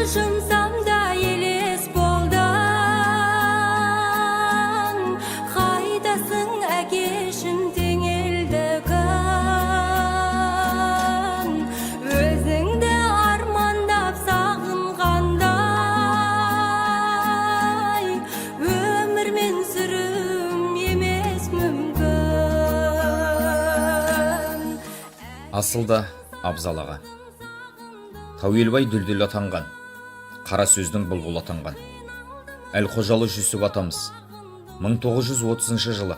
жұмсам да елес болдан, қайдасың әкешін теңелдігін, өзіңді армандап сағынғандай, өмірмен сүрім емес мүмкін. Асылда Абзал аға. Тәуелбай дүлдүл атанған, қара сөздің бұлбұл атанған. Әлқожалы Жүсіп атамыз 1930 жылы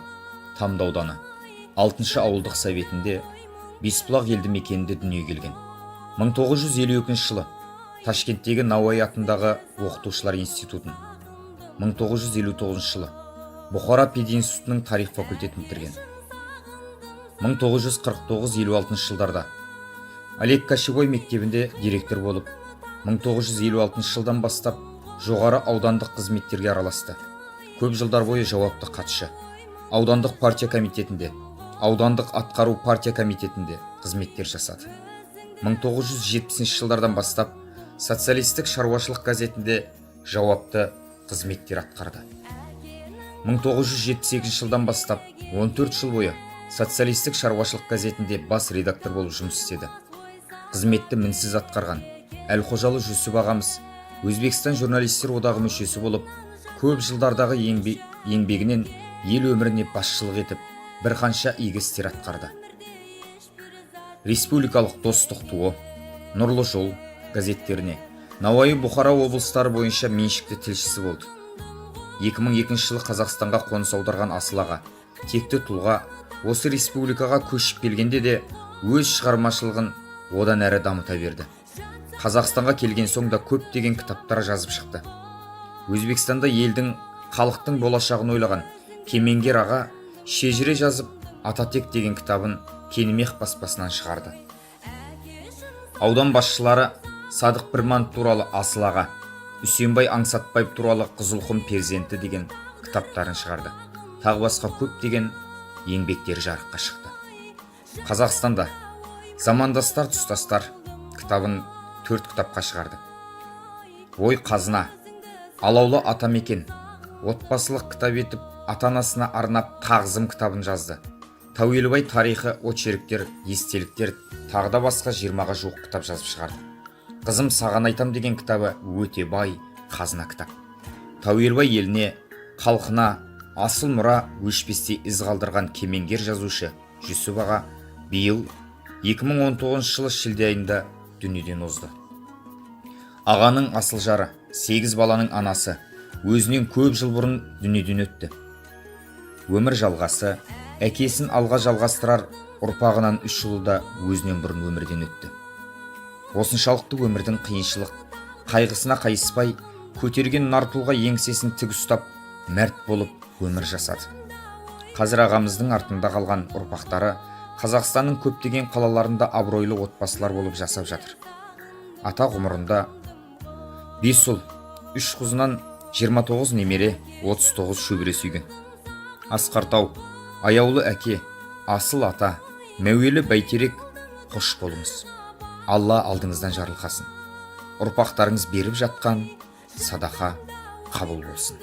Тамды ауданы 6 ауылдық советінде Бесбұлақ елді мекенінде дүниеге келген. 1952 жылы Ташкенттегі Науаи атындағы оқытушылар институтын, 1959 жылы Бұхара пединститутының тарих факультетін бітірген. 1949-56 жылдарда Олег Кошевой мектебінде директор болып, 1956 жылдан бастап жоғары аудандық қызметтерге араласты. Көп жылдар бойы жауапты хатшы, аудандық партия комитетінде, аудандық атқару партия комитетінде қызметтер жасады. 1970 жылдардан бастап социалистік шаруашылық газетінде жауапты қызметтер атқарды. 1978 жылдан бастап 14 жыл бойы социалистік шаруашылық газетінде бас редактор болып жұмыс істеді. Қызметті мінсіз атқарған Әлқожалы Жүсіп ағамыз Өзбекстан журналистер одағы мүшесі болып, көп жылдардағы еңбегінен ел өміріне басшылық етіп, бірқанша игі істер атқарды. Республикалық достық туы, Нұрлы жол газеттеріне Науаи, Бұхара облыстары бойынша меншікті тілшісі болды. 2002 жылы Қазақстанға қоныс аударған Асыл аға, текті тұлға, осы республикаға көшіп келгенде де өз шығармашылығын одан әрі дамыта берді. Қазақстанға келген соң да көптеген кітаптар жазып шықты. Өзбекстанда елдің, халықтың болашағын ойлаған кемеңгер аға шежіре жазып Ататек деген кітабын Кенімех баспасынан шығарды. Аудан басшылары Садық Бірманов туралы Асыл аға, Үсенбай Аңсатбаев туралы Қызылқұм перзенті деген кітаптарын шығарды. Тағы басқа көптеген еңбектері жарыққа шықты. Қазақстанда Замандастар тұстастар кітабын 4 кітапқа шығарды. Ой қазына, Алаулы атамекен, отбасылық кітап етіп ата-анасына арнап тағзым кітабын жазды. Тәуелбай тарихы, очерктер, естеліктер, тағы да басқа 20-ға жуық кітап жазып шығарды. Қызым саған айтам деген кітабы өте бай, қазына кітап. Тәуелбай еліне, халқына асыл мұра өшпесте із қалдырған кемеңгер жазушы Жүсіп аға биыл 2019 жылы шілде айында дүниеден озды. Ағаның асыл жары, 8 баланың анасы, өзінен көп жыл бұрын дүниеден өтті. Өмір жалғасы, әкесін алға жалғастырар ұрпағынан 3 жылы да өзінен бұрын өмірден өтті. Осыншалықты өмірдің қиыншылық, қайғысына қайыспай, көтерген нартұлға еңсесін тік ұстап, мәрт болып өмір жасады. Қазір ағамыздың артында қалған ұрпақтары Қазақстанның көптеген қалаларында абыройлы отбасылар болып жасап жатыр. Ата ғұмырында 5 ұл, 3 қызынан 29 немере, 39 шөбере сүйген. Асқартау, аяулы әке, асыл ата, мәуелі бәйтерек, қош болыңыз. Алла алдыңыздан жарылқасын. Ұрпақтарыңыз беріп жатқан садақа қабыл болсын.